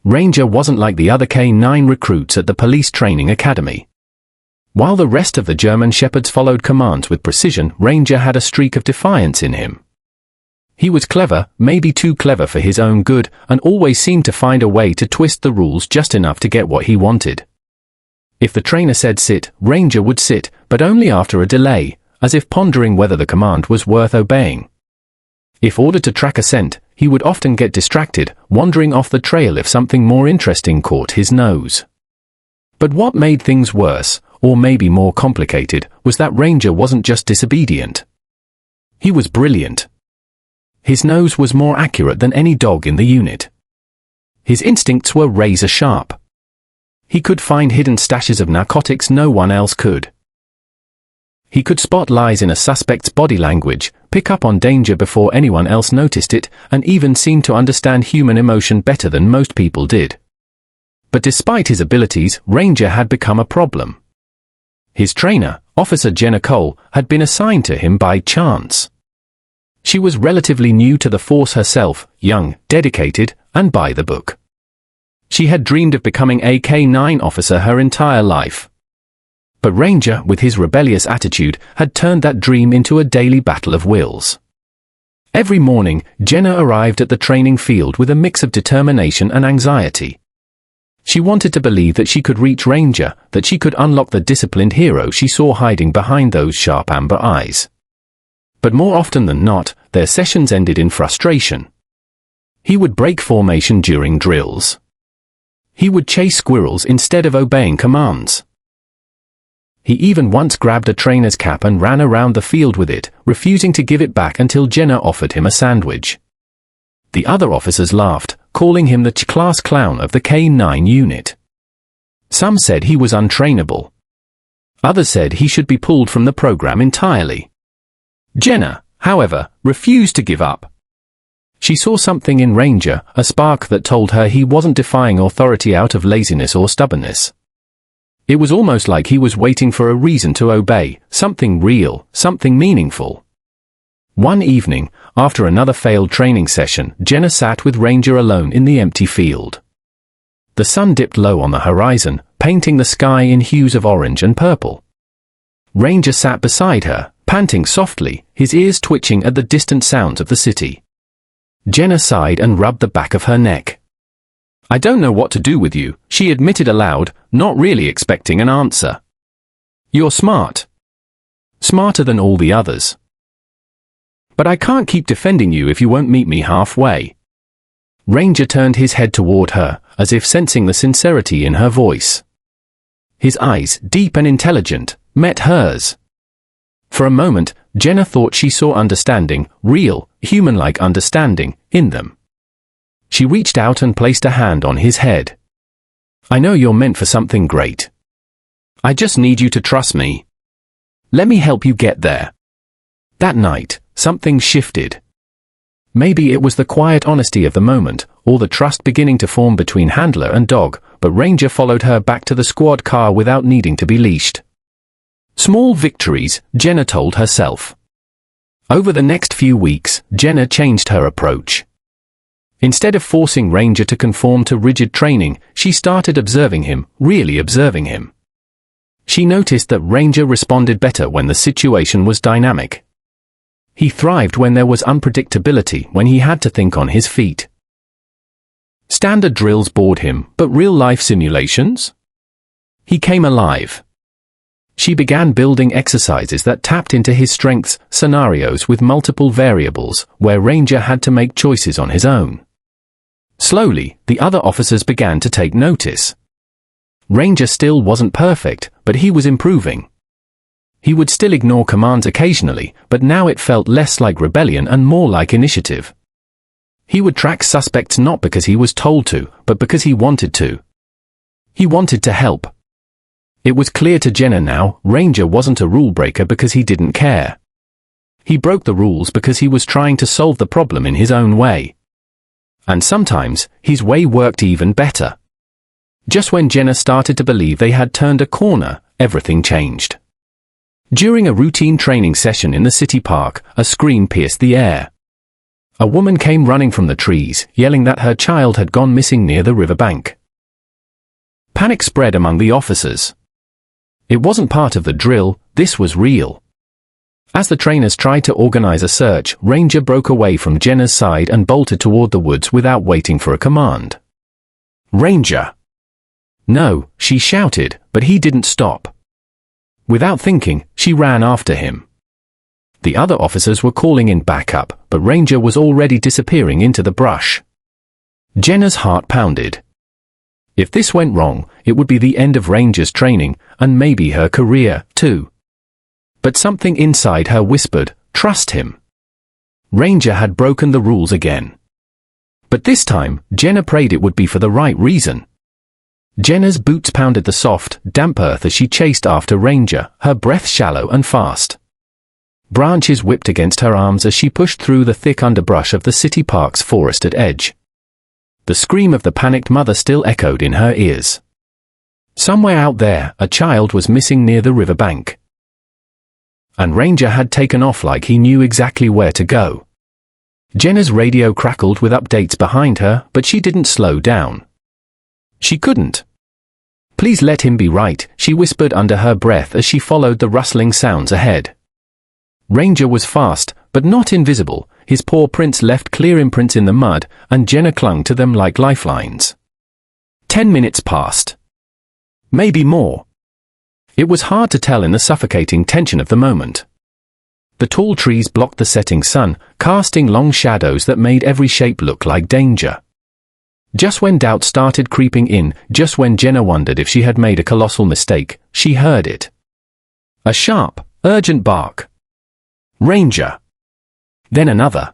Ranger wasn't like the other K-9 recruits at the police training academy. While the rest of the German Shepherds followed commands with precision, Ranger had a streak of defiance in him. He was clever, maybe too clever for his own good, and always seemed to find a way to twist the rules just enough to get what he wanted. If the trainer said sit, Ranger would sit, but only after a delay, as if pondering whether the command was worth obeying. If ordered to track a scent, he would often get distracted, wandering off the trail if something more interesting caught his nose. But what made things worse, or maybe more complicated, was that Ranger wasn't just disobedient. He was brilliant. His nose was more accurate than any dog in the unit. His instincts were razor sharp. He could find hidden stashes of narcotics no one else could. He could spot lies in a suspect's body language, pick up on danger before anyone else noticed it, and even seem to understand human emotion better than most people did. But despite his abilities, Ranger had become a problem. His trainer, Officer Jenna Cole, had been assigned to him by chance. She was relatively new to the force herself, young, dedicated, and by the book. She had dreamed of becoming a K-9 officer her entire life. But Ranger, with his rebellious attitude, had turned that dream into a daily battle of wills. Every morning, Jenna arrived at the training field with a mix of determination and anxiety. She wanted to believe that she could reach Ranger, that she could unlock the disciplined hero she saw hiding behind those sharp amber eyes. But more often than not, their sessions ended in frustration. He would break formation during drills. He would chase squirrels instead of obeying commands. He even once grabbed a trainer's cap and ran around the field with it, refusing to give it back until Jenna offered him a sandwich. The other officers laughed, calling him the class clown of the K-9 unit. Some said he was untrainable. Others said he should be pulled from the program entirely. Jenna, however, refused to give up. She saw something in Ranger, a spark that told her he wasn't defying authority out of laziness or stubbornness. It was almost like he was waiting for a reason to obey, something real, something meaningful. One evening, after another failed training session, Jenna sat with Ranger alone in the empty field. The sun dipped low on the horizon, painting the sky in hues of orange and purple. Ranger sat beside her, panting softly, his ears twitching at the distant sounds of the city. Jenna sighed and rubbed the back of her neck. "I don't know what to do with you," she admitted aloud, not really expecting an answer. "You're smart. Smarter than all the others. But I can't keep defending you if you won't meet me halfway." Ranger turned his head toward her, as if sensing the sincerity in her voice. His eyes, deep and intelligent, met hers. For a moment, Jenna thought she saw understanding, real, human-like understanding, in them. She reached out and placed a hand on his head. "I know you're meant for something great. I just need you to trust me. Let me help you get there." That night, something shifted. Maybe it was the quiet honesty of the moment, or the trust beginning to form between handler and dog, but Ranger followed her back to the squad car without needing to be leashed. Small victories, Jenna told herself. Over the next few weeks, Jenna changed her approach. Instead of forcing Ranger to conform to rigid training, she started observing him, really observing him. She noticed that Ranger responded better when the situation was dynamic. He thrived when there was unpredictability, when he had to think on his feet. Standard drills bored him, but real-life simulations? He came alive. She began building exercises that tapped into his strengths, scenarios with multiple variables, where Ranger had to make choices on his own. Slowly, the other officers began to take notice. Ranger still wasn't perfect, but he was improving. He would still ignore commands occasionally, but now it felt less like rebellion and more like initiative. He would track suspects not because he was told to, but because he wanted to. He wanted to help. It was clear to Jenna now, Ranger wasn't a rule breaker because he didn't care. He broke the rules because he was trying to solve the problem in his own way. And sometimes, his way worked even better. Just when Jenna started to believe they had turned a corner, everything changed. During a routine training session in the city park, a scream pierced the air. A woman came running from the trees, yelling that her child had gone missing near the riverbank. Panic spread among the officers. It wasn't part of the drill, this was real. As the trainers tried to organize a search, Ranger broke away from Jenna's side and bolted toward the woods without waiting for a command. "Ranger!" "No," she shouted, but he didn't stop. Without thinking, she ran after him. The other officers were calling in backup, but Ranger was already disappearing into the brush. Jenna's heart pounded. If this went wrong, it would be the end of Ranger's training, and maybe her career, too. But something inside her whispered, "Trust him." Ranger had broken the rules again. But this time, Jenna prayed it would be for the right reason. Jenna's boots pounded the soft, damp earth as she chased after Ranger, her breath shallow and fast. Branches whipped against her arms as she pushed through the thick underbrush of the city park's forested edge. The scream of the panicked mother still echoed in her ears. Somewhere out there, a child was missing near the riverbank. And Ranger had taken off like he knew exactly where to go. Jenna's radio crackled with updates behind her, but she didn't slow down. She couldn't. "Please let him be right," she whispered under her breath as she followed the rustling sounds ahead. Ranger was fast, but not invisible. His paw prints left clear imprints in the mud, and Jenna clung to them like lifelines. 10 minutes passed. Maybe more. It was hard to tell in the suffocating tension of the moment. The tall trees blocked the setting sun, casting long shadows that made every shape look like danger. Just when doubt started creeping in, just when Jenna wondered if she had made a colossal mistake, she heard it. A sharp, urgent bark. "Ranger!" Then another.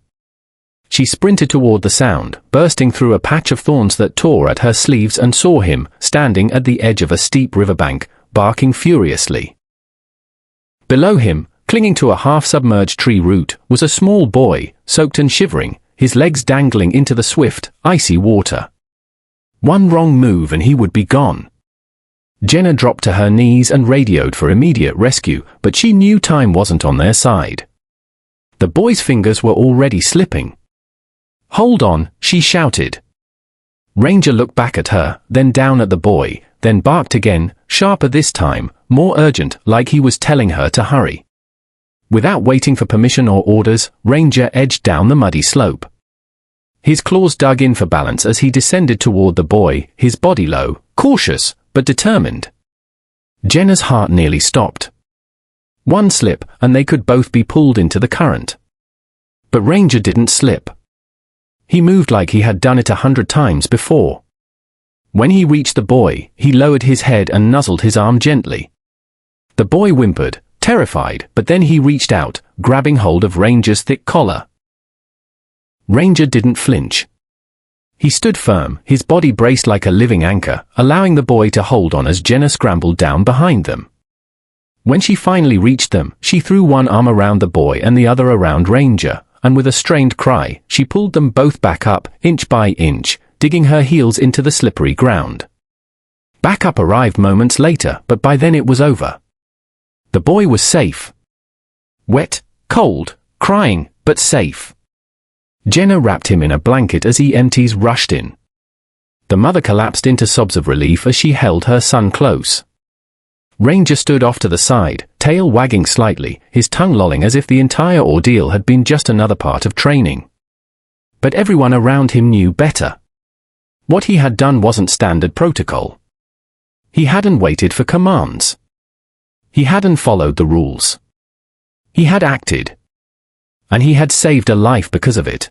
She sprinted toward the sound, bursting through a patch of thorns that tore at her sleeves, and saw him, standing at the edge of a steep riverbank, barking furiously. Below him, clinging to a half-submerged tree root, was a small boy, soaked and shivering, his legs dangling into the swift, icy water. One wrong move and he would be gone. Jenna dropped to her knees and radioed for immediate rescue, but she knew time wasn't on their side. The boy's fingers were already slipping. "Hold on," she shouted. Ranger looked back at her, then down at the boy, then barked again, sharper this time, more urgent, like he was telling her to hurry. Without waiting for permission or orders, Ranger edged down the muddy slope. His claws dug in for balance as he descended toward the boy, his body low, cautious, but determined. Jenna's heart nearly stopped. One slip, and they could both be pulled into the current. But Ranger didn't slip. He moved like he had done it 100 times before. When he reached the boy, he lowered his head and nuzzled his arm gently. The boy whimpered, terrified, but then he reached out, grabbing hold of Ranger's thick collar. Ranger didn't flinch. He stood firm, his body braced like a living anchor, allowing the boy to hold on as Jenna scrambled down behind them. When she finally reached them, she threw one arm around the boy and the other around Ranger, and with a strained cry, she pulled them both back up, inch by inch, digging her heels into the slippery ground. Backup arrived moments later, but by then it was over. The boy was safe. Wet, cold, crying, but safe. Jenna wrapped him in a blanket as EMTs rushed in. The mother collapsed into sobs of relief as she held her son close. Ranger stood off to the side, tail wagging slightly, his tongue lolling as if the entire ordeal had been just another part of training. But everyone around him knew better. What he had done wasn't standard protocol. He hadn't waited for commands. He hadn't followed the rules. He had acted. And he had saved a life because of it.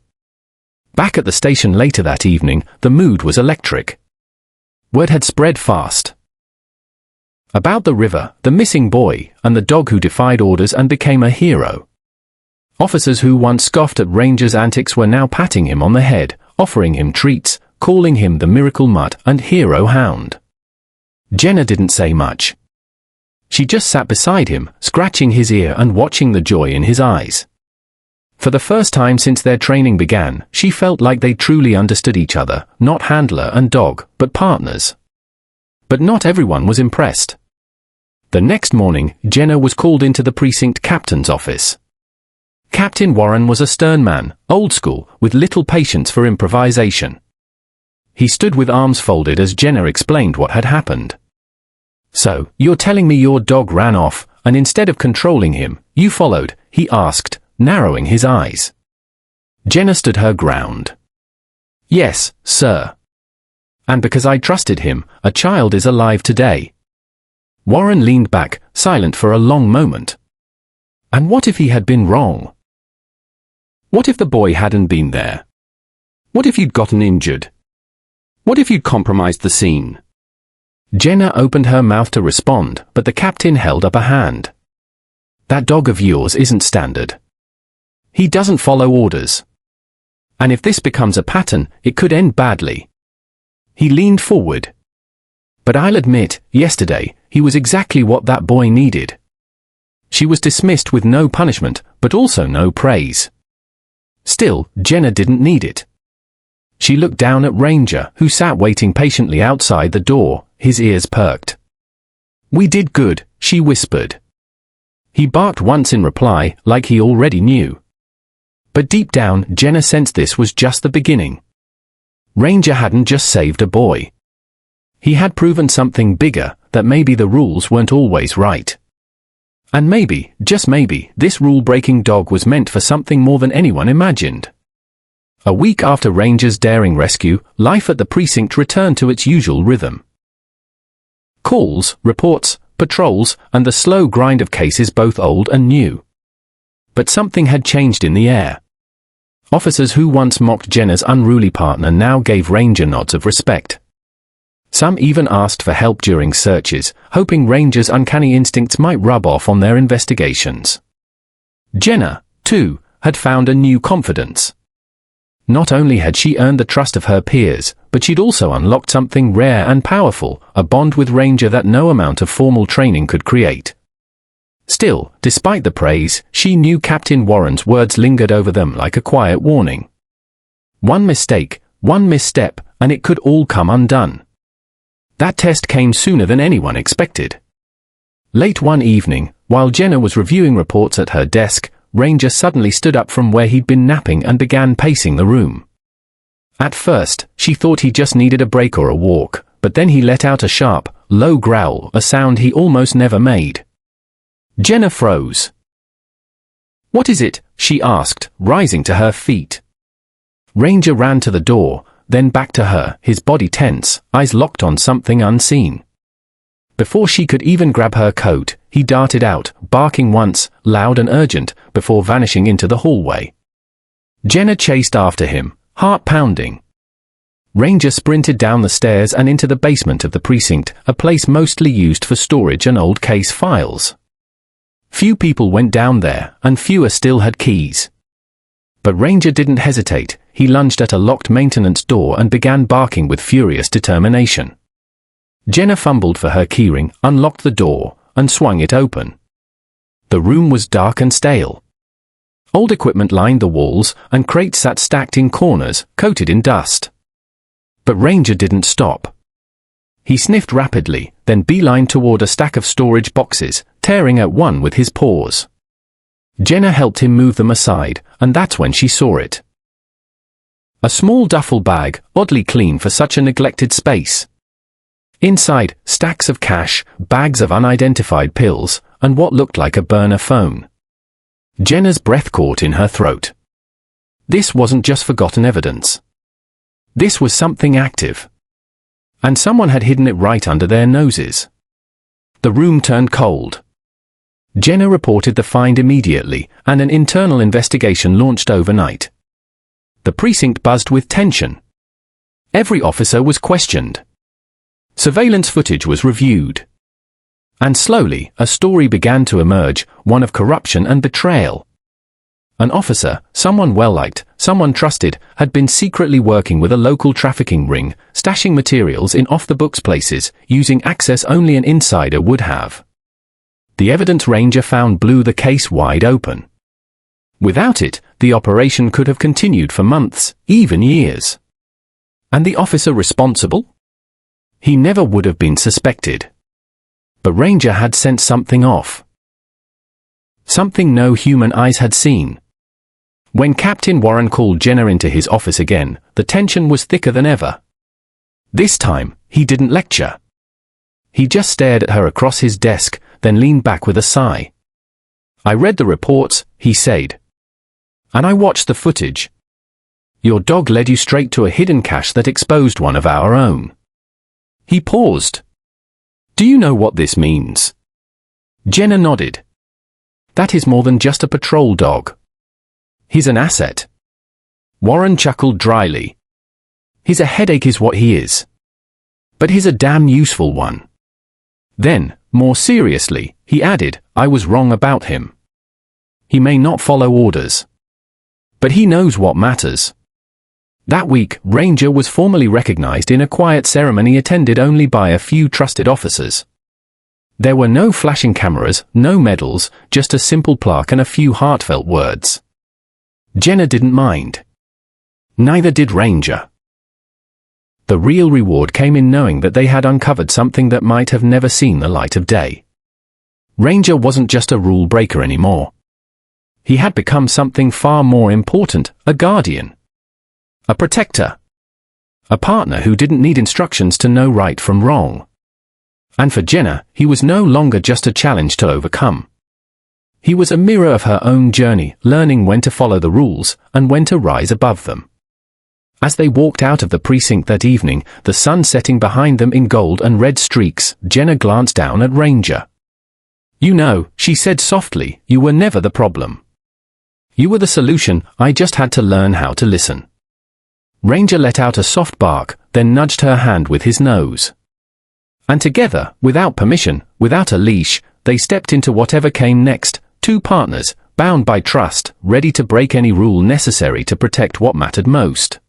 Back at the station later that evening, the mood was electric. Word had spread fast. About the river, the missing boy, and the dog who defied orders and became a hero. Officers who once scoffed at Ranger's antics were now patting him on the head, offering him treats, calling him the miracle mutt and hero hound. Jenna didn't say much. She just sat beside him, scratching his ear and watching the joy in his eyes. For the first time since their training began, she felt like they truly understood each other, not handler and dog, but partners. But not everyone was impressed. The next morning, Jenna was called into the precinct captain's office. Captain Warren was a stern man, old school, with little patience for improvisation. He stood with arms folded as Jenna explained what had happened. "So, you're telling me your dog ran off, and instead of controlling him, you followed?" he asked, narrowing his eyes. Jenna stood her ground. "Yes, sir. And because I trusted him, a child is alive today." Warren leaned back, silent for a long moment. And what if he had been wrong? What if the boy hadn't been there? What if you'd gotten injured? What if you'd compromised the scene? Jenna opened her mouth to respond, but the captain held up a hand. "That dog of yours isn't standard. He doesn't follow orders. And if this becomes a pattern, it could end badly." He leaned forward. "But I'll admit, yesterday, he was exactly what that boy needed." She was dismissed with no punishment, but also no praise. Still, Jenna didn't need it. She looked down at Ranger, who sat waiting patiently outside the door, his ears perked. "We did good," she whispered. He barked once in reply, like he already knew. But deep down, Jenna sensed this was just the beginning. Ranger hadn't just saved a boy. He had proven something bigger, that maybe the rules weren't always right. And maybe, just maybe, this rule-breaking dog was meant for something more than anyone imagined. A week after Ranger's daring rescue, life at the precinct returned to its usual rhythm. Calls, reports, patrols, and the slow grind of cases both old and new. But something had changed in the air. Officers who once mocked Jenna's unruly partner now gave Ranger nods of respect. Some even asked for help during searches, hoping Ranger's uncanny instincts might rub off on their investigations. Jenna, too, had found a new confidence. Not only had she earned the trust of her peers, but she'd also unlocked something rare and powerful, a bond with Ranger that no amount of formal training could create. Still, despite the praise, she knew Captain Warren's words lingered over them like a quiet warning. One mistake, one misstep, and it could all come undone. That test came sooner than anyone expected. Late one evening, while Jenna was reviewing reports at her desk, Ranger suddenly stood up from where he'd been napping and began pacing the room. At first, she thought he just needed a break or a walk, but then he let out a sharp, low growl, a sound he almost never made. Jenna froze. "What is it?" she asked, rising to her feet. Ranger ran to the door, then back to her, his body tense, eyes locked on something unseen. Before she could even grab her coat, he darted out, barking once, loud and urgent, before vanishing into the hallway. Jenna chased after him, heart pounding. Ranger sprinted down the stairs and into the basement of the precinct, a place mostly used for storage and old case files. Few people went down there, and fewer still had keys. But Ranger didn't hesitate. He lunged at a locked maintenance door and began barking with furious determination. Jenna fumbled for her keyring, unlocked the door, and swung it open. The room was dark and stale. Old equipment lined the walls, and crates sat stacked in corners, coated in dust. But Ranger didn't stop. He sniffed rapidly, then beelined toward a stack of storage boxes, tearing at one with his paws. Jenna helped him move them aside, and that's when she saw it. A small duffel bag, oddly clean for such a neglected space. Inside, stacks of cash, bags of unidentified pills, and what looked like a burner phone. Jenna's breath caught in her throat. This wasn't just forgotten evidence. This was something active. And someone had hidden it right under their noses. The room turned cold. Jenna reported the find immediately, and an internal investigation launched overnight. The precinct buzzed with tension. Every officer was questioned. Surveillance footage was reviewed. And slowly, a story began to emerge, one of corruption and betrayal. An officer, someone well-liked, someone trusted, had been secretly working with a local trafficking ring, stashing materials in off-the-books places, using access only an insider would have. The evidence Ranger found blew the case wide open. Without it, the operation could have continued for months, even years. And the officer responsible? He never would have been suspected. But Ranger had sent something off. Something no human eyes had seen. When Captain Warren called Jenna into his office again, the tension was thicker than ever. This time, he didn't lecture. He just stared at her across his desk, then leaned back with a sigh. "I read the reports," he said. "And I watched the footage. Your dog led you straight to a hidden cache that exposed one of our own." He paused. "Do you know what this means?" Jenna nodded. "That is more than just a patrol dog. He's an asset." Warren chuckled dryly. "He's a headache is what he is. But he's a damn useful one." Then, more seriously, he added, "I was wrong about him. He may not follow orders, but he knows what matters." That week, Ranger was formally recognized in a quiet ceremony attended only by a few trusted officers. There were no flashing cameras, no medals, just a simple plaque and a few heartfelt words. Jenna didn't mind. Neither did Ranger. The real reward came in knowing that they had uncovered something that might have never seen the light of day. Ranger wasn't just a rule breaker anymore. He had become something far more important, a guardian. A protector. A partner who didn't need instructions to know right from wrong. And for Jenna, he was no longer just a challenge to overcome. He was a mirror of her own journey, learning when to follow the rules and when to rise above them. As they walked out of the precinct that evening, the sun setting behind them in gold and red streaks, Jenna glanced down at Ranger. "You know," she said softly, "you were never the problem. You were the solution, I just had to learn how to listen." Ranger let out a soft bark, then nudged her hand with his nose. And together, without permission, without a leash, they stepped into whatever came next, two partners, bound by trust, ready to break any rule necessary to protect what mattered most.